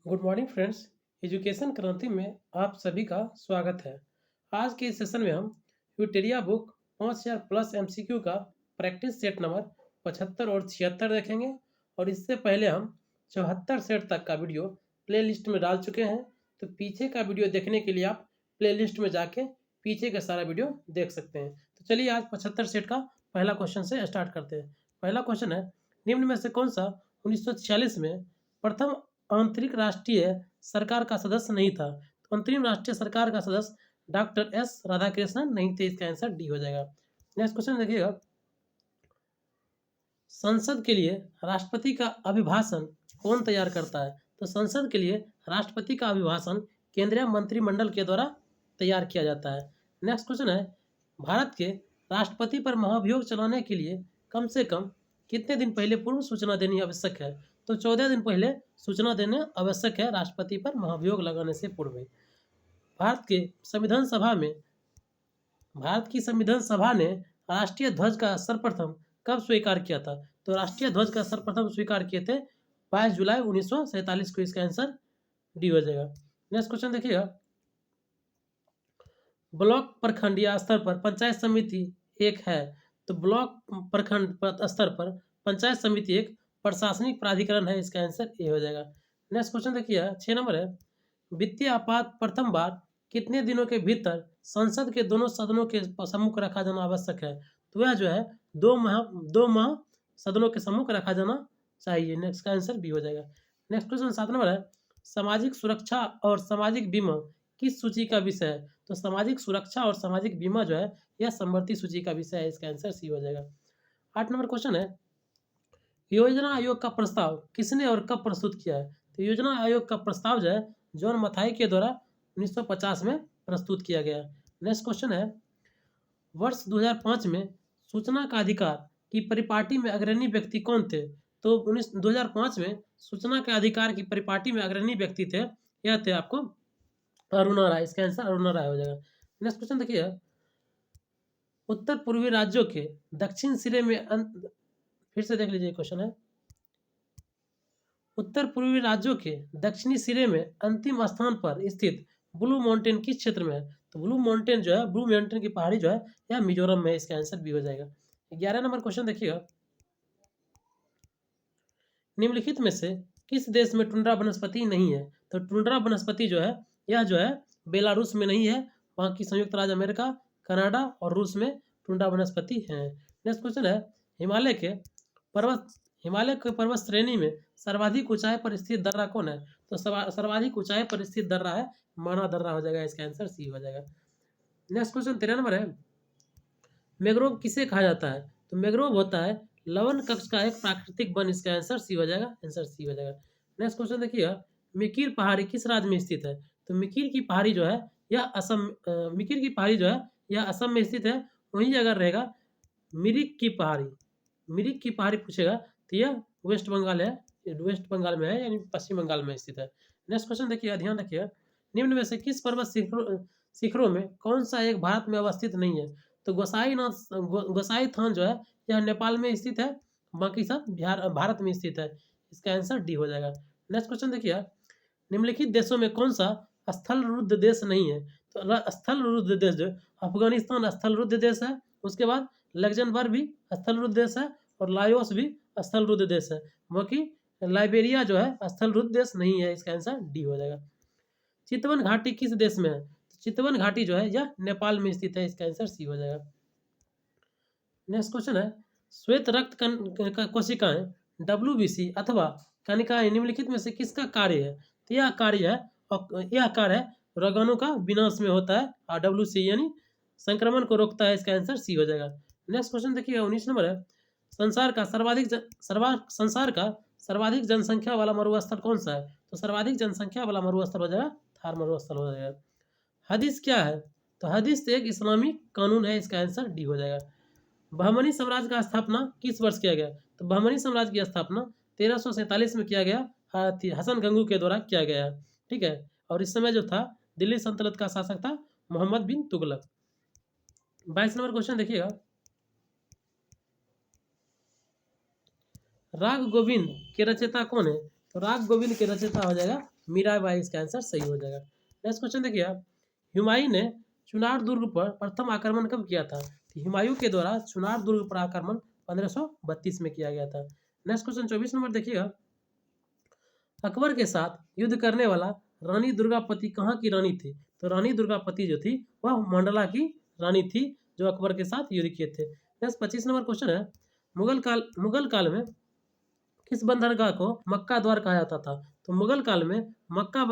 Good morning friends. Education क्रांति में आप सभी का स्वागत है। आज के इस सेशन में हम यूटेरिया बुक 5000 प्लस एमसीक्यू का प्रैक्टिस सेट नंबर 75 और 76 देखेंगे। और इससे पहले हम 74 सेट तक का वीडियो प्लेलिस्ट में डाल चुके हैं, तो पीछे का वीडियो देखने के लिए आप प्लेलिस्ट में जाके पीछे का सारा वीडियो देख सकते हैं। तो चलिए आज 75 सेट का पहला क्वेश्चन से स्टार्ट करते हैं। पहला क्वेश्चन है, निम्न में से कौन सा 1946 में प्रथम आंतरिक राष्ट्रीय सरकार का सदस्य नहीं था? तो अंतरिम राष्ट्रीय सरकार का सदस्य डॉक्टर एस राधाकृष्णन नहीं थे। इसका आंसर डी हो जाएगा। नेक्स्ट क्वेश्चन देखिएगा, संसद के लिए राष्ट्रपति का अभिभाषण कौन तैयार करता है? तो संसद के लिए राष्ट्रपति का अभिभाषण केंद्रीय मंत्रिमंडल के द्वारा तैयार किया जाता है। नेक्स्ट क्वेश्चन है, भारत के राष्ट्रपति पर महाभियोग चलाने के लिए कम से कम कितने दिन पहले पूर्व सूचना देनी आवश्यक है? तो 14 दिन पहले सूचना देना आवश्यक है राष्ट्रपति पर महाभियोग लगाने से पूर्व। भारत के संविधान सभा में भारत की संविधान सभा ने राष्ट्रीय ध्वज का सर्वप्रथम कब स्वीकार किया था? तो राष्ट्रीय ध्वज का सर्वप्रथम स्वीकार किए थे 22 जुलाई 1947 को। इसका आंसर डी हो जाएगा। नेक्स्ट क्वेश्चन देखिएगा, ब्लॉक प्रखंड या स्तर पर पंचायत समिति एक है। तो ब्लॉक प्रखंड स्तर पर पंचायत समिति एक प्रशासनिक प्राधिकरण है। इसका आंसर ए हो जाएगा। नेक्स्ट क्वेश्चन देखिए 6 नंबर है, वित्तीय आपात प्रथम बार कितने दिनों के भीतर संसद के दोनों सदनों के सम्मुख रखा जाना आवश्यक है? तो वह जो है 2 माह सदनों के सम्मुख रखा जाना चाहिए। नेक्स्ट का आंसर बी हो जाएगा। नेक्स्ट क्वेश्चन 7 नंबर है, सामाजिक सुरक्षा और सामाजिक बीमा किस सूची का विषय है? तो सामाजिक सुरक्षा और सामाजिक बीमा जो है यह समवर्ती सूची का विषय है। इसका आंसर सी हो जाएगा। 8 नंबर क्वेश्चन है, योजना आयोग का प्रस्ताव किसने और कब प्रस्तुत किया है? तो योजना आयोग का प्रस्ताव जो है जॉन मथाई के द्वारा 1950 में प्रस्तुत किया गया। नेक्स्ट क्वेश्चन है, वर्ष 2005 में सूचना का अधिकार की परिपाटी में अग्रणी व्यक्ति कौन थे? तो 2005 में सूचना के अधिकार की परिपाटी में अग्रणी व्यक्ति थे, यह थे आपको अरुणा राय। इसका आंसर अरुणा राय हो जाएगा। नेक्स्ट क्वेश्चन देखिए, उत्तर पूर्वी राज्यों के दक्षिण सिरे में फिर से देख लीजिए क्वेश्चन है, उत्तर पूर्वी राज्यों के दक्षिणी सिरे में अंतिम स्थान पर स्थित ब्लू माउंटेन किस क्षेत्र में है? तो ब्लू माउंटेन जो है, ब्लू माउंटेन की पहाड़ी जो है यह मिजोरम में है। इसका आंसर बी हो जाएगा। 11 नंबर क्वेश्चन देखिएगा, निम्नलिखित में से किस देश में टुंड्रा वनस्पति नहीं है? तो टुंड्रा वनस्पति जो है यह जो है बेलारूस में नहीं है, बाकी संयुक्त राज्य अमेरिका, कनाडा और रूस में टुंड्रा वनस्पति है। नेक्स्ट क्वेश्चन है, हिमालय के पर्वत श्रेणी में सर्वाधिक ऊंचाई पर स्थित दर्रा कौन है? तो सर्वाधिक ऊंचाई पर स्थित दर्रा है माना दर्रा हो जाएगा। इसका आंसर सी हो जाएगा। नेक्स्ट क्वेश्चन 13 नंबर है, मैंग्रोव किसे कहा जाता है? तो मैंग्रोव होता है लवण कक्ष का एक प्राकृतिक वन। इसका आंसर सी हो जाएगा। आंसर सी हो जाएगा। नेक्स्ट क्वेश्चन देखिएगा, मिकिर पहाड़ी किस राज्य में स्थित है? तो मिकिर की पहाड़ी जो है यह मिकिर की पहाड़ी जो है यह असम में स्थित है। वहीं अगर रहेगा मिरिक की पहाड़ी पूछेगा तो यह वेस्ट बंगाल है, वेस्ट बंगाल में है, यानी पश्चिम बंगाल में स्थित है। नेक्स्ट क्वेश्चन देखिए, ध्यान रखिएगा, निम्न में से किस पर्वत शिखरों में कौन सा एक भारत में अवस्थित नहीं है? तो गोसाई थान जो है यह नेपाल में स्थित है, बाकी सब भारत में स्थित है। इसका आंसर डी हो जाएगा। नेक्स्ट क्वेश्चन देखिए, निम्नलिखित देशों में कौन सा स्थल रुद्ध देश नहीं है? तो स्थल रुद्ध देश जो अफगानिस्तान स्थल रुद्ध देश है, उसके बाद लग्जमबर्ग भी स्थल रुद्ध देश है और लाओस भी स्थल रुद्ध देश है, बाकी लाइबेरिया जो है स्थल रुद्ध देश नहीं है। इसका आंसर डी हो जाएगा। चितवन घाटी किस देश में है? चितवन घाटी जो है यह नेपाल में स्थित है। इसका आंसर सी हो जाएगा। नेक्स्ट क्वेश्चन है, श्वेत रक्त कोशिकाएं WBC अथवा कणिकाएं निम्नलिखित में से किसका कार्य है? तो यह कार्य है रोगाणु का विनाश में होता है और WC यानी संक्रमण को रोकता है। इसका आंसर सी हो जाएगा। नेक्स्ट क्वेश्चन देखिए 19 नंबर है, संसार का सर्वाधिक जनसंख्या वाला मरुस्थल कौन सा है? तो सर्वाधिक जनसंख्या वाला मरुस्थल हो जाएगा थार मरुस्थल हो जाएगा। हदीस क्या है? तो हदीस एक इस्लामिक कानून है। इसका आंसर डी हो जाएगा। बहमनी साम्राज्य का स्थापना किस वर्ष किया गया? तो बहमनी साम्राज्य की स्थापना 1347 में किया गया, हसन गंगू के द्वारा किया गया। ठीक है, और इस समय जो था दिल्ली सल्तनत का शासक था मोहम्मद बिन तुगलक। 22 नंबर क्वेश्चन देखिएगा, राग गोविंद के रचयिता कौन है? तो राग गोविंद के रचयिता हो जाएगा मीराबाई, इसका आंसर सही हो जाएगा। नेक्स्ट क्वेश्चन देखिए आप, हुमायूं ने चुनार दुर्ग पर प्रथम आक्रमण कब किया था? तो हुमायूं के द्वारा चुनार दुर्ग पर आक्रमण 1532 में किया गया था। नेक्स्ट क्वेश्चन 24 नंबर देखिएगा, अकबर के साथ युद्ध करने वाला रानी दुर्गापति कहाँ की रानी थी? तो रानी दुर्गापति जो थी वह मंडला की रानी थी, जो अकबर के साथ युद्ध किए थे। नेक्स्ट 25 नंबर क्वेश्चन है, मुगल काल में किस बंदरगाह को मक्का द्वार कहा जाता था? तो मुगल काल में मक्का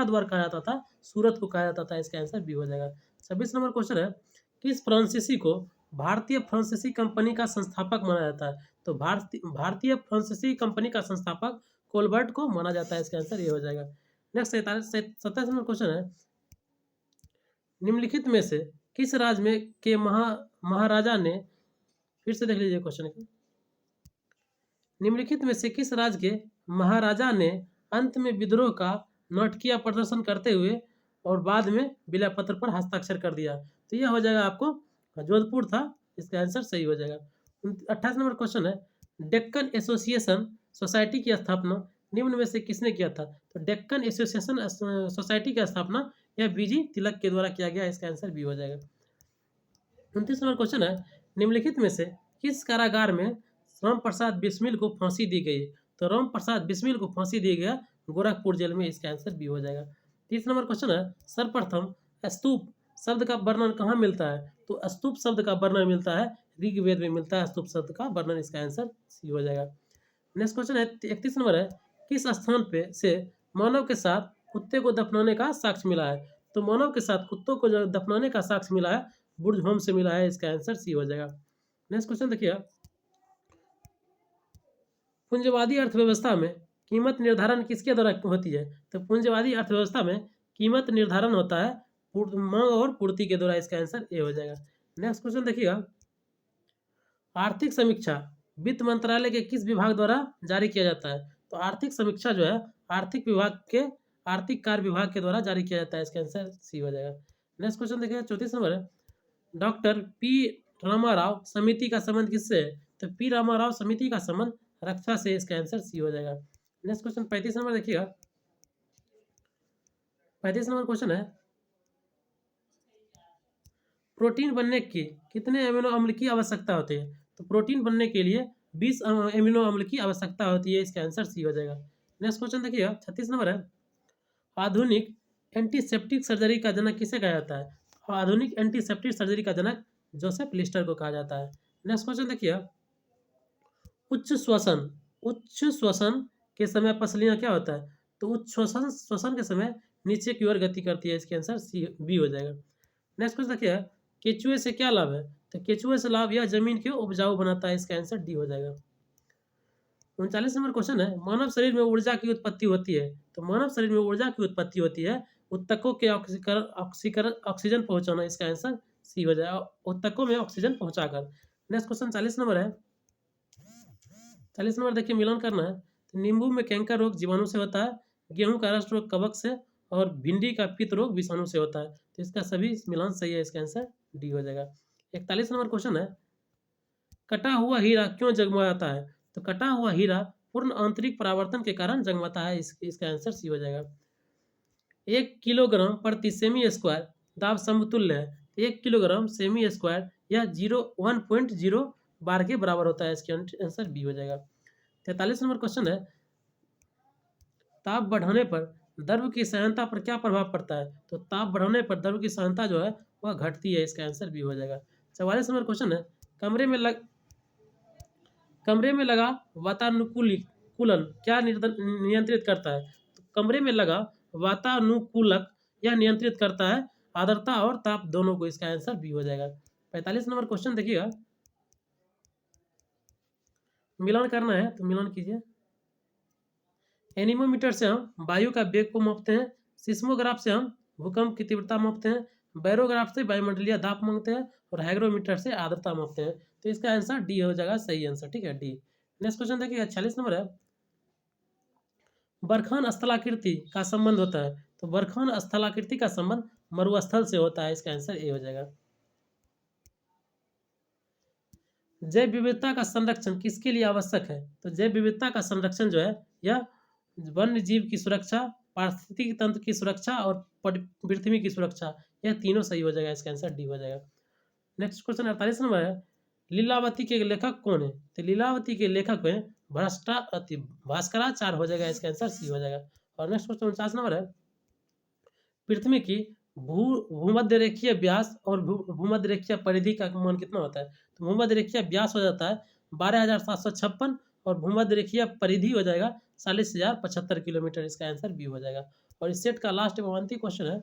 द्वार कहा जाता था, सूरत को कहा जाता था, इसका आंसर बी हो जाएगा। 26 नंबर क्वेश्चन है, किस फ्रांसीसी को भारतीय फ्रांसीसी कंपनी का संस्थापक माना जाता है? तो भारतीय फ्रांसीसी कंपनी का संस्थापक कोलबर्ट को माना जाता है, इसका आंसर ये हो जाएगा। नेक्स्ट 27 नंबर क्वेश्चन है, निम्नलिखित में से किस राज्य में के महाराजा ने, फिर से देख लीजिए क्वेश्चन को, निम्नलिखित में से किस राज्य के महाराजा ने अंत में विद्रोह का नाटकीय प्रदर्शन करते हुए और बाद में बिलापत्र पर हस्ताक्षर कर दिया? तो यह हो जाएगा आपको जोधपुर था, इसका आंसर सही हो जाएगा। 28 नंबर क्वेश्चन है, डेक्कन एसोसिएशन सोसाइटी की स्थापना निम्न में से किसने किया था? तो डेक्कन एसोसिएशन सोसाइटी की स्थापना यह बीजी तिलक के द्वारा किया गया, इसका आंसर बी हो जाएगा। 29 नंबर क्वेश्चन है, निम्नलिखित में से किस कारागार में राम प्रसाद बिस्मिल को फांसी दी गई? तो राम प्रसाद बिस्मिल को फांसी दी गया गोरखपुर जेल में, इसका आंसर बी हो जाएगा। 30 नंबर क्वेश्चन है, सर्वप्रथम स्तूप शब्द का वर्णन कहाँ मिलता है? तो स्तूप शब्द का वर्णन मिलता है ऋग्वेद में मिलता है स्तूप शब्द का वर्णन, इसका आंसर सी हो जाएगा। नेक्स्ट क्वेश्चन है 31 नंबर है, किस स्थान पे से मानव के साथ कुत्ते को दफनाने का साक्ष्य मिला है? तो मानव के साथ कुत्तों को जो दफनाने का साक्ष्य मिला है बुर्ज होम से मिला है, इसका आंसर सी हो जाएगा। नेक्स्ट क्वेश्चन देखिए, पूंजवादी अर्थव्यवस्था में कीमत निर्धारण किसके द्वारा होती है? तो पूंजवादी अर्थव्यवस्था में कीमत निर्धारण होता है मांग और पूर्ति के द्वारा, इसका आंसर ए हो जाएगा। नेक्स्ट क्वेश्चन देखिएगा, आर्थिक समीक्षा वित्त मंत्रालय के किस विभाग द्वारा जारी किया जाता है? तो आर्थिक समीक्षा जो है आर्थिक कार्य विभाग के द्वारा जारी किया जाता है, इसका आंसर सी हो जाएगा। नेक्स्ट क्वेश्चन देखिए 34 नंबर है, डॉक्टर पी रामाराव समिति का संबंध किससे है? तो पी रामाराव समिति का संबंध रक्षा से, इसका आंसर सी हो जाएगा। नेक्स्ट क्वेश्चन 35 नंबर देखिएगा, 35 नंबर क्वेश्चन है, प्रोटीन बनने की कितने अमीनो अम्ल की आवश्यकता होती है? तो प्रोटीन बनने के लिए 20 अमीनो अम्ल की आवश्यकता होती है, इसका आंसर सी हो जाएगा। नेक्स्ट क्वेश्चन देखिएगा 36 नंबर है, आधुनिक एंटीसेप्टिक सर्जरी का जनक किसे कहा जाता है? आधुनिक एंटीसेप्टिक सर्जरी का जनक जोसेफ लिस्टर को कहा जाता है। नेक्स्ट क्वेश्चन देखिए, उच्च श्वसन के समय पसलियां क्या होता है? तो उच्च श्वसन के समय नीचे की ओर गति करती है, इसके आंसर सी बी हो जाएगा। नेक्स्ट क्वेश्चन देखिए, केचुए से क्या लाभ है? तो केचुए से लाभ यह जमीन को उपजाऊ बनाता है, इसका आंसर डी हो जाएगा। 39 नंबर क्वेश्चन है, मानव शरीर में ऊर्जा की उत्पत्ति होती है। तो मानव शरीर में ऊर्जा की उत्पत्ति होती है उत्तकों के ऑक्सीजन पहुंचाना, इसका आंसर सी हो जाएगा, उत्तकों में ऑक्सीजन पहुंचाकर। नेक्स्ट क्वेश्चन 40 नंबर है, 40 नंबर देखिए मिलान करना है, तो नींबू में कैंकर रोग जीवाणु से होता है, गेहूं का रस्ट रोग कवक से, और भिंडी का पित्त रोग विषाणु से होता है, तो इसका सभी मिलान सही है, इसका आंसर डी हो जाएगा। 41 नंबर क्वेश्चन है, कटा हुआ हीरा क्यों जगमगाता है? तो कटा हुआ हीरा पूर्ण आंतरिक परावर्तन के कारण जगमगाता है, इसका आंसर सी हो जाएगा। 1 किलोग्राम प्रति सेमी स्क्वायर दाब समतुल्य है, 1 किलोग्राम सेमी स्क्वायर यह 1.0 बार के बराबर होता है, इसका आंसर बी हो जाएगा। 43 नंबर क्वेश्चन है, ताप बढ़ाने पर द्रव की सहायता पर क्या प्रभाव पड़ता है? तो ताप बढ़ाने पर द्रव की सहायता जो है वह घटती है, इसका आंसर बी हो जाएगा। 44 नंबर क्वेश्चन है, कमरे में लगा वातानुकूलन क्या नियंत्रित करता है? तो कमरे में लगा वातानुकूलक यह नियंत्रित करता है आर्द्रता और ताप दोनों को, इसका आंसर बी हो जाएगा। 45 नंबर क्वेश्चन देखिएगा, मिलान करना है तो मिलान कीजिए। एनीमोमीटर से हम वायु का वेग को मापते हैं, सिस्मोग्राफ से हम भूकंप की तीव्रता मापते हैं, बैरोग्राफ से वायुमंडलीय दाब मापते हैं, और हाइग्रोमीटर से आर्द्रता मापते हैं, तो इसका आंसर डी हो जाएगा, सही आंसर, ठीक है, डी। नेक्स्ट क्वेश्चन देखिए 46 नंबर है, बरखान स्थलाकृति का संबंध होता है। तो बरखान स्थलाकृति का संबंध मरुस्थल से होता है, इसका आंसर ए हो जाएगा। जैव विविधता का संरक्षण किसके लिए आवश्यक है? तो जैव विविधता का संरक्षण जो है यह वन्य जीव की सुरक्षा, पारिस्थितिकी तंत्र की सुरक्षा और पृथ्वी की सुरक्षा, यह तीनों सही हो जाएगा। इसका आंसर डी हो जाएगा। नेक्स्ट क्वेश्चन 48 नंबर है, लीलावती के लेखक कौन है? तो लीलावती के लेखक हैं भास्कराचार्य हो जाएगा। इसका आंसर सी हो जाएगा। और नेक्स्ट क्वेश्चन 49 नंबर है, पृथ्वी की भूमध्य रेखीय व्यास और भूमध्य रेखीय परिधि का मान कितना होता है? तो भूमध्य रेखीय व्यास हो जाता है 12,756 और भूमध्य रेखीय परिधि हो जाएगा 40,075 किलोमीटर। इसका आंसर बी हो जाएगा। और इस सेट का लास्ट एवं अंतिम क्वेश्चन है,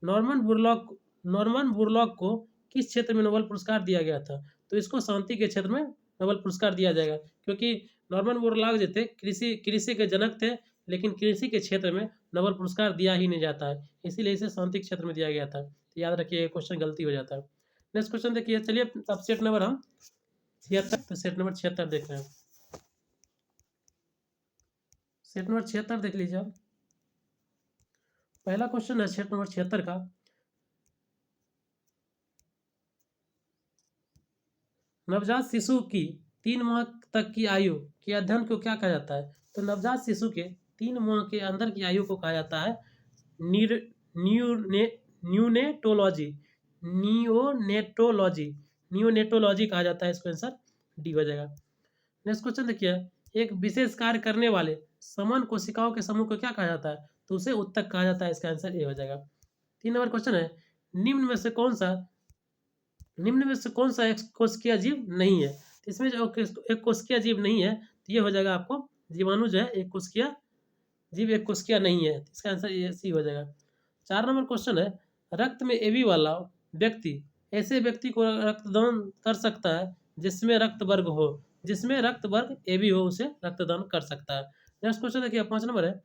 नॉर्मन बुरलॉग को किस क्षेत्र में नोबेल पुरस्कार दिया गया था? तो इसको शांति के क्षेत्र में नोबेल पुरस्कार दिया जाएगा, क्योंकि नॉर्मन बुरलॉग जो थे कृषि के जनक थे, लेकिन कृषि के क्षेत्र में नोबेल पुरस्कार दिया ही नहीं जाता है, इसीलिए इसे शांति के क्षेत्र में दिया गया था। तो याद रखिए, क्वेश्चन गलती हो जाता है। नेक्स्ट क्वेश्चन देखिए, चलिए अब सेट नंबर हम 76, तो सेट नंबर 76 देख रहे हैं। सेट नंबर 76 देख लीजिए आप। पहला क्वेश्चन है सेट नंबर 76 का, नवजात शिशु की 3 माह तक की आयु के अध्ययन को क्या कहा जाता है? तो नवजात शिशु के 3 माह के अंदर की आयु को कहा जाता है न्यूनेटोलॉजी। नियोनेटोलॉजी कहा जाता है। इसको आंसर डी हो जाएगा। नेक्स्ट क्वेश्चन देखिए, एक विशेष कार्य करने वाले समान कोशिकाओं के समूह को क्या कहा जाता है? तो उसे उत्तक कहा जाता है। इसका आंसर ए हो जाएगा। 3 नंबर क्वेश्चन है, निम्न में से कौन सा एक कोशिकीय जीव नहीं है? इसमें जो एक कोशिकीय जीव नहीं है, तो ये हो जाएगा आपको जीवाणु जो है एक कोशिकीय जीव, एक कोशिकीय नहीं है। इसका आंसर ये सी हो जाएगा। 4 नंबर क्वेश्चन है, रक्त में एबी वाला व्यक्ति ऐसे व्यक्ति को रक्तदान कर सकता है जिसमें रक्त वर्ग एबी हो, उसे रक्तदान कर सकता है। नेक्स्ट क्वेश्चन देखिए, 5 नंबर है,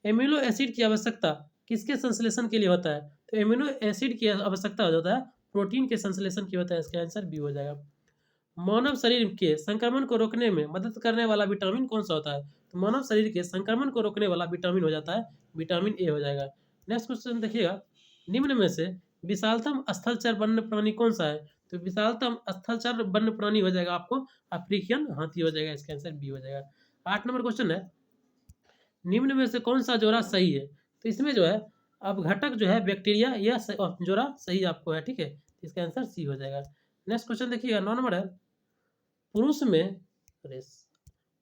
एमिनो एसिड की आवश्यकता किसके संश्लेषण के लिए होता है? तो एमिनो एसिड की आवश्यकता हो जाता है प्रोटीन के संश्लेषण की होता है। इसका आंसर बी हो जाएगा। मानव शरीर के संक्रमण को रोकने में मदद करने वाला विटामिन कौन सा होता है? तो मानव शरीर के संक्रमण को रोकने वाला विटामिन हो जाता है विटामिन ए हो जाएगा। नेक्स्ट क्वेश्चन देखिएगा, निम्न में से विशालतम स्थलचर वन्य प्राणी कौन सा है? तो विशालतम स्थलचर वन्य प्राणी हो जाएगा आपको अफ्रीकन हाथी हो जाएगा। इसका आंसर बी हो जाएगा। 8 नंबर क्वेश्चन है, निम्न में से कौन सा जोड़ा सही है? तो इसमें जो है अपघटक जो है बैक्टीरिया, यह जोड़ा सही आपको है। ठीक है, इसका आंसर सी हो जाएगा। नेक्स्ट क्वेश्चन देखिएगा, 9 नंबर है,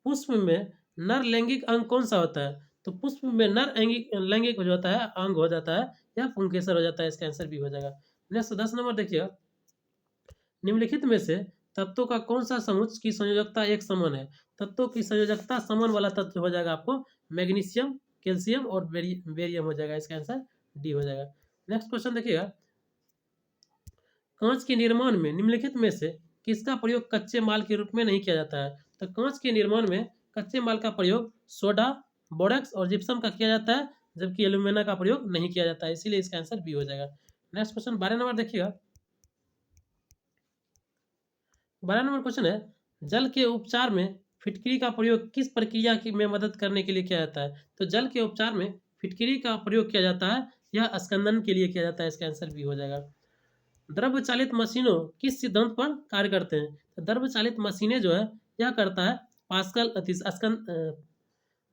पुष्प में नर लैंगिक अंग कौन सा होता है? तो पुष्प में नर लैंगिक जो होता है अंग हो जाता है या पुंकेसर हो जाता है। इसका आंसर भी हो जाएगा। नेक्स्ट 10 नंबर देखिए, निम्नलिखित में से तत्वों का कौन सा समूह की संयोजकता एक समान है? तत्वों की संयोजकता समान वाला तत्व हो जाएगा आपको मैग्नीशियम, कैल्शियम और बेरियम हो जाएगा। इसका आंसर डी हो जाएगा। नेक्स्ट क्वेश्चन देखिएगा, कांच के निर्माण में निम्नलिखित में से किसका प्रयोग कच्चे माल के रूप में नहीं किया जाता है? तो कांच के निर्माण में कच्चे माल का प्रयोग सोडा, बोरेक्स और जिप्सम का किया जाता है, जबकि एल्यूमिना का प्रयोग नहीं किया जाता है, इसीलिए इसका आंसर बी हो जाएगा। नेक्स्ट क्वेश्चन 12 नंबर देखिएगा, 12 नंबर क्वेश्चन है, जल के उपचार में फिटकरी का प्रयोग किस प्रक्रिया की में मदद करने के लिए किया जाता है? तो जल के उपचार में फिटकरी का प्रयोग किया जाता है, यह स्कंदन के लिए किया जाता है। इसका आंसर बी हो जाएगा। द्रव चालित मशीनों किस सिद्धांत पर कार्य करते हैं? तो द्रव चालित मशीनें जो है यह करता है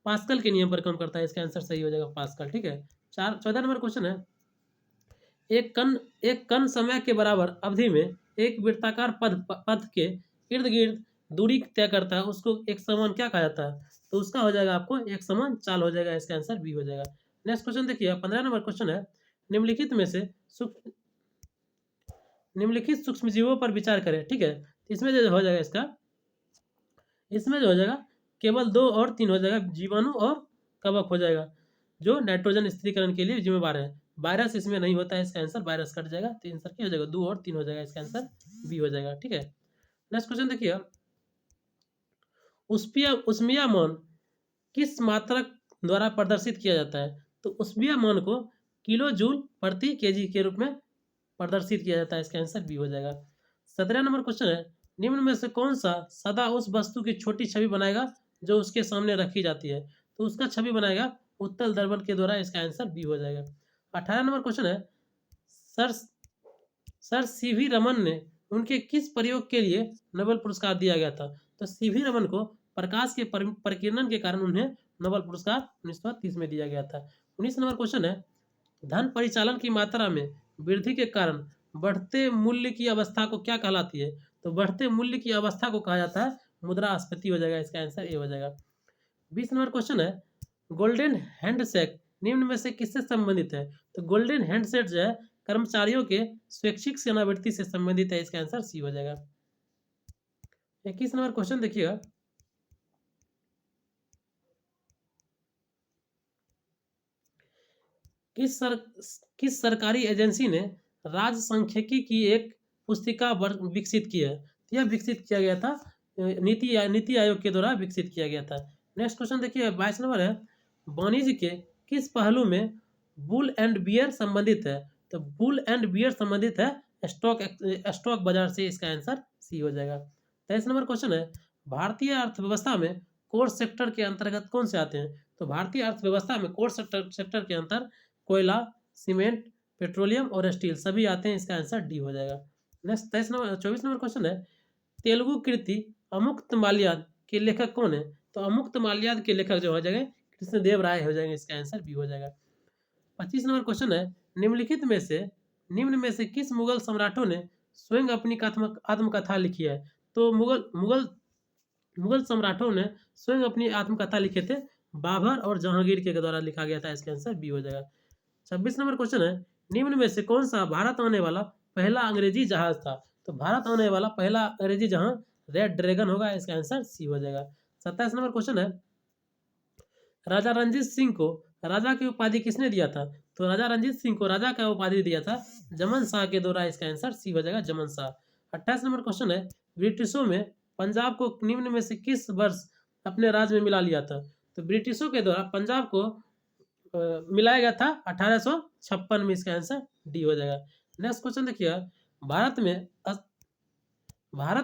पास्कल के नियम पर काम करता है। इसका आंसर सही हो जाएगा पास्कल। ठीक है। 14 नंबर क्वेश्चन है, एक कण समय के बराबर अवधि में एक वृत्ताकार पथ के इर्द गिर्द दूरी तय करता है, उसको एक समान क्या कहा जाता है? तो उसका हो जाएगा आपको एक समान चाल हो जाएगा। इसका आंसर बी हो जाएगा। नेक्स्ट क्वेश्चन देखिए, 15 नंबर क्वेश्चन है, निम्नलिखित में से निम्नलिखित सूक्ष्म जीवों पर विचार करें। ठीक है, इसमें जो हो जाएगा इसमें जो हो जाएगा केवल 2 और 3 हो जाएगा, जीवाणु और कवक हो जाएगा, जो नाइट्रोजन स्थिरीकरण के लिए जिम्मेवार है। वायरस इसमें नहीं होता है। इसका आंसर वायरस कट जाएगा, तो आंसर क्या हो जाएगा 2 और 3 हो जाएगा। इसका आंसर बी हो जाएगा। ठीक है। नेक्स्ट क्वेश्चन देखिए, उष्मीय मान किस मात्रक द्वारा प्रदर्शित किया जाता है? तो उष्मीय मान को किलो जूल प्रति केजी के रूप में प्रदर्शित किया जाता है। इसका आंसर बी हो जाएगा। 17 नंबर क्वेश्चन है, निम्न में से कौन सा सदा उस वस्तु की छोटी छवि बनाएगा जो उसके सामने रखी जाती है? तो उसका छवि बनाएगा उत्तल दर्पण के द्वारा। इसका आंसर बी हो जाएगा। 18 नंबर क्वेश्चन है, सर सीवी रमन ने उनके किस प्रयोग के लिए नोबेल पुरस्कार दिया गया था? तो सीवी रमन को प्रकाश के परिकिरण के कारण उन्हें नोबेल पुरस्कार 1930 में दिया गया था। 19 नंबर क्वेश्चन है, धन परिचालन की मात्रा में वृद्धि के कारण बढ़ते मूल्य की अवस्था को क्या कहलाती है? तो बढ़ते मूल्य की अवस्था को कहा जाता है मुद्रास्फीति हो जाएगा, इसका आंसर ए हो जाएगा। 20 नंबर क्वेश्चन है, गोल्डन हैंडशेक निम्न में से किससे संबंधित है? तो गोल्डन हैंडशेक जो है कर्मचारियों के स्वैच्छिक सेवानिवृत्ति से संबंधित है, इसका आंसर सी हो जाएगा। 21 नंबर क्वेश्चन देखिएगा, किस सरकारी एजेंसी ने राज्य सांख्यिकी की एक पुस्तिका विकसित की है? यह विकसित किया गया था नीति आयोग के द्वारा विकसित किया गया था। नेक्स्ट क्वेश्चन देखिए, 22 नंबर है, वाणिज्य के किस पहलू में बुल एंड बियर संबंधित है? तो बुल एंड बियर संबंधित है स्टॉक बाजार से, इसका आंसर सी हो जाएगा। 23 नंबर क्वेश्चन है, भारतीय अर्थव्यवस्था में कोर सेक्टर के अंतर्गत कौन से आते हैं? तो भारतीय अर्थव्यवस्था में कोर सेक्टर के अंतर कोयला, सीमेंट, पेट्रोलियम और स्टील सभी आते हैं, इसका आंसर डी हो जाएगा। नेक्स्ट 24 नंबर क्वेश्चन है, तेलुगु कृति अमुक्तमाल्याद के लेखक कौन है? तो अमुक्तमाल्याद के लेखक जो हो जाएंगे कृष्णदेव राय हो जाएंगे, इसका आंसर बी हो जाएगा। 25 नंबर क्वेश्चन है, निम्न में से किस मुगल सम्राटों ने स्वयं अपनी आत्मकथा लिखी है? तो मुगल सम्राटों ने स्वयं अपनी आत्मकथा लिखे थे, बाबर और जहांगीर के द्वारा लिखा गया था, इसका आंसर बी हो जाएगा। 26 नंबर क्वेश्चन है, निम्न में से कौन सा भारत आने वाला पहला अंग्रेजी जहाज था? तो भारत आने वाला पहला अंग्रेजी जहाज रेड ड्रैगन होगा, इसका आंसर सी हो जाएगा। 27 नंबर क्वेश्चन है, राजा रंजीत सिंह को राजा की उपाधि किसने दिया था? तो राजा रंजीत सिंह को राजा का उपाधि दिया था जमन शाह के द्वारा, इसका आंसर सी हो जाएगा, जमन शाह। 28 नंबर क्वेश्चन है, ब्रिटिशों में पंजाब को निम्न में से किस वर्ष अपने राज्य में मिला लिया था? तो ब्रिटिशों के द्वारा पंजाब को मिलाया गया था 1856 में, इसका आंसर डी हो जाएगा। नेक्स्ट क्वेश्चन देखिए, भारत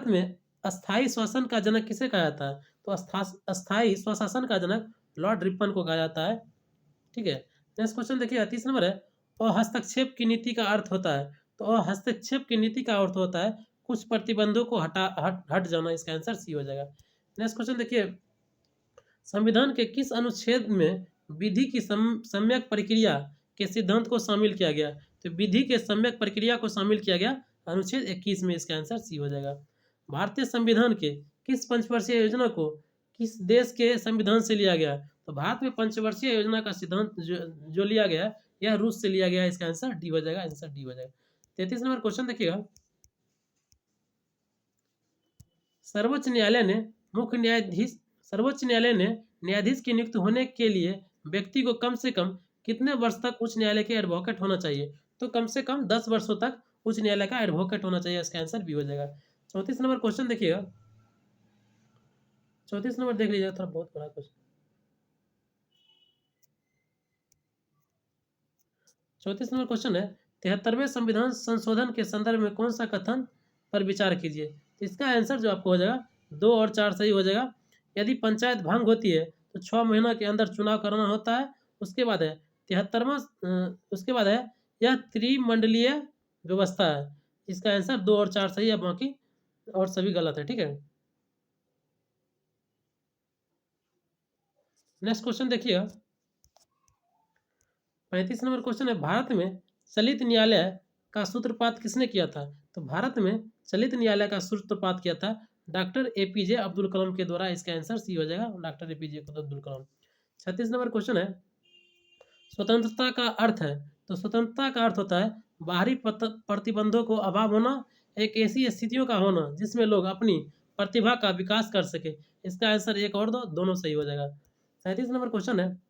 में अस्थाई शासन का जनक किसे कहा जाता है? तो अस्थाई स्वशासन का जनक लॉर्ड रिपन को कहा जाता है, ठीक है। नेक्स्ट क्वेश्चन देखिए, 30 नंबर है, हस्तक्षेप की नीति का अर्थ होता है? तो हस्तक्षेप की नीति का अर्थ होता है कुछ प्रतिबंधों को हट जाना, इसका आंसर सी हो जाएगा। नेक्स्ट क्वेश्चन देखिए, संविधान के किस अनुच्छेद में विधि की सम्यक प्रक्रिया के सिद्धांत को शामिल किया गया? तो विधि के सम्यक प्रक्रिया को शामिल किया गया अनुच्छेद 21 में, इसका आंसर सी हो जाएगा। भारतीय संविधान के किस पंचवर्षीय योजना को किस देश के संविधान से लिया गया? तो भारत में पंचवर्षीय योजना का सिद्धांत जो लिया गया यह रूस से लिया गया, इसका आंसर डी हो जाएगा, आंसर डी हो जाएगा। 33 नंबर क्वेश्चन देखिएगा, सर्वोच्च न्यायालय ने न्यायाधीश की नियुक्त होने के लिए व्यक्ति को कम से कम कितने वर्ष तक उच्च न्यायालय के एडवोकेट होना चाहिए? तो कम से कम 10 वर्षों तक उच्च न्यायालय का एडवोकेट होना चाहिए, इसका आंसर बी हो जाएगा। 34 नंबर क्वेश्चन देखिएगा, 34 नंबर देख लीजिएगा, थोड़ा बहुत बड़ा क्वेश्चन। 34 नंबर क्वेश्चन है, 73वें संविधान संशोधन के संदर्भ में कौन सा कथन पर विचार कीजिए? तो इसका आंसर जो आपको हो जाएगा 2 और 4 सही हो जाएगा। यदि पंचायत भंग होती है तो 6 महीना के अंदर चुनाव करना होता है। उसके बाद है 73वां यह त्रिमंडलीय व्यवस्था है, इसका आंसर 2 और 4 सही है, बाकी और सभी गलत है, ठीक है। नेक्स्ट क्वेश्चन देखिएगा, 35 नंबर क्वेश्चन है, भारत में चलित न्यायालय का सूत्रपात किसने किया था? तो भारत में चलित न्यायालय का सूत्रपात किया था डॉक्टर एपीजे अब्दुल कलाम के द्वारा, इसका आंसर सी हो जाएगा, doctor APJ Abdul Kalam. 36 number question है, स्वतंत्रता का अर्थ है? तो स्वतंत्रता का अर्थ होता है बाहरी प्रतिबंधों को अभाव होना, एक ऐसी स्थितियों का होना जिसमें लोग अपनी प्रतिभा का विकास कर सके, इसका आंसर 1 और 2 दोनों सही हो जाएगा। 37 नंबर क्वेश्चन है,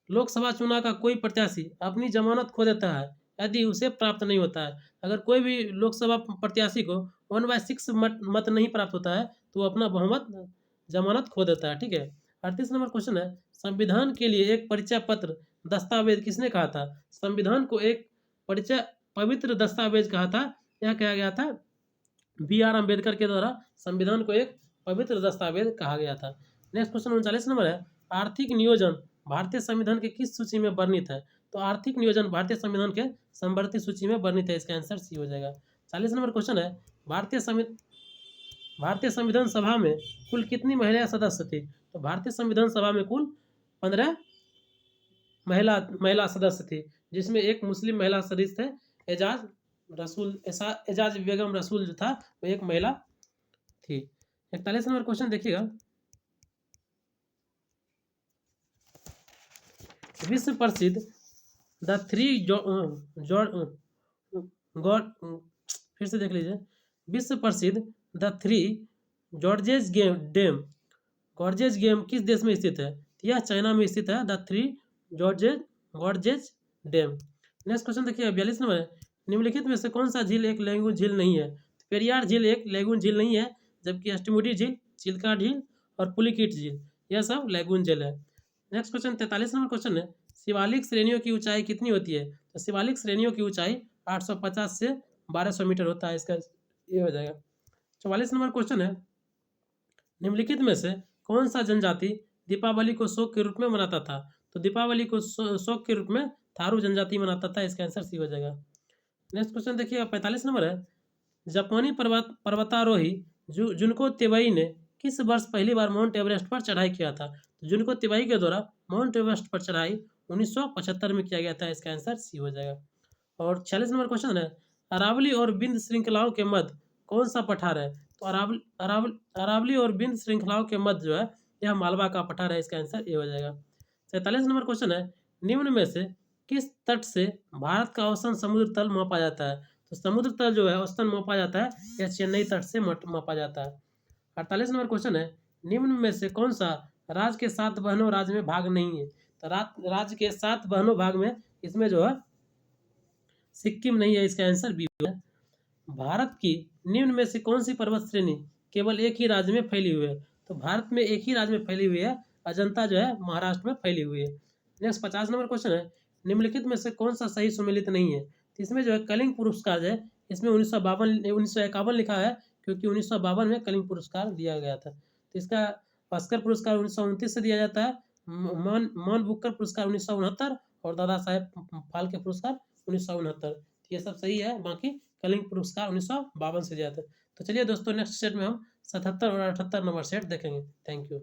लोकसभा चुनाव का कोई प्रत्याशी अपनी जमानत खो देता है यदि उसे प्राप्त नहीं होता है। अगर कोई भी लोकसभा प्रत्याशी को 1/6 मत नहीं प्राप्त होता है तो वो अपना बहुमत जमानत खो देता है, ठीक है। 38 नंबर क्वेश्चन है, संविधान के लिए एक परिचय पत्र दस्तावेज किसने कहा था? संविधान को एक पवित्र दस्तावेज कहा था, यह कहा गया था BR अम्बेडकर के द्वारा संविधान को एक पवित्र दस्तावेज कहा गया था। नेक्स्ट क्वेश्चन 39 नंबर है, आर्थिक नियोजन भारतीय संविधान के किस सूची में वर्णित है? तो आर्थिक नियोजन भारतीय संविधान के संवर्ती सूची में वर्णित है, इसका आंसर सी हो जाएगा। 40 नंबर क्वेश्चन है, भारतीय संविधान सभा में कुल कितनी महिला सदस्य थी? तो भारतीय संविधान सभा में कुल 15 महिला सदस्य थी, जिसमें एक मुस्लिम महिला सदस्य थे, एजाज बेगम रसूल जो था वो एक महिला थी। 41 नंबर क्वेश्चन देखिएगा, विश्व प्रसिद्ध द थ्री गॉड, फिर से देख लीजिए, विश्व प्रसिद्ध the three George's gorges game किस देश में स्थित है? यह चाइना में स्थित है, the three gorges dam. Next question देखिए 42 नंबर है, निम्नलिखित में से कौन सा झील एक लैगून झील नहीं है? पेरियार झील एक लैगून झील नहीं है, जबकि अष्टमुडी झील, चिल्का झील और पुलिकिट झील यह सब लैगून झील है। नेक्स्ट क्वेश्चन 43 नंबर क्वेश्चन है, शिवालिक श्रेणियों की ऊंचाई कितनी होती है? तो शिवालिक श्रेणियों की ऊंचाई 850 से 1200 मीटर होता है, इसका ये हो जाएगा। 44 नंबर क्वेश्चन है, निम्नलिखित में से कौन सा जनजाति दीपावली को शोक के रूप में मनाता था? तो दीपावली को शोक के रूप में थारू जनजाति मनाता था, इसका आंसर सी हो जाएगा। नेक्स्ट क्वेश्चन देखिए 45 नंबर है, जापानी पर्वतारोही जुनको तिवाई ने किस वर्ष पहली बार माउंट एवरेस्ट पर चढ़ाई किया था? तो जुनको तिवाई के द्वारा माउंट एवरेस्ट पर चढ़ाई 1975 में किया गया था, इसका आंसर सी हो जाएगा। और 46 नंबर क्वेश्चन है, अरावली और बिंद श्रृंखलाओं के मध्य कौन सा पठार है? तो अरावली और बिंद श्रृंखलाओं के मध्य जो है यह मालवा का पठार है, इसका आंसर ये हो जाएगा। 47 नंबर क्वेश्चन है, निम्न में से किस तट से भारत का औसतन समुद्र तल मापा जाता है? तो समुद्र तल जो है औसतन मापा जाता है यह चेन्नई तट से मापा जाता है। 48 नंबर क्वेश्चन है, निम्न में से कौन सा राज्य के 7 बहनों राज्य में भाग नहीं है? तो राज्य के 7 बहनों भाग में इसमें जो है सिक्किम नहीं है, इसका आंसर बी है। भारत की निम्न में से कौन सी पर्वत श्रेणी केवल एक ही राज्य में फैली हुई है? तो भारत में एक ही राज्य में फैली हुई है, अजंता जो है महाराष्ट्र में फैली हुई है। नेक्स्ट 50 नंबर क्वेश्चन है, निम्नलिखित में से कौन सा सही सुमेलित नहीं है? तो इसमें जो है कलिंग पुरस्कार जो है इसमें 1951 लिखा है, क्योंकि 1952 में कलिंग पुरस्कार दिया गया था। तो इसका ऑस्कर पुरस्कार 1929 से दिया जाता है, मान बुकर पुरस्कार 1969 और दादा साहेब फाल्के पुरस्कार 1969। ये सब सही है, बाकी कलिंग पुरस्कार 1952 से दिया था। तो चलिए दोस्तों, नेक्स्ट सेट में हम 77 और 78 नंबर सेट देखेंगे। Thank you.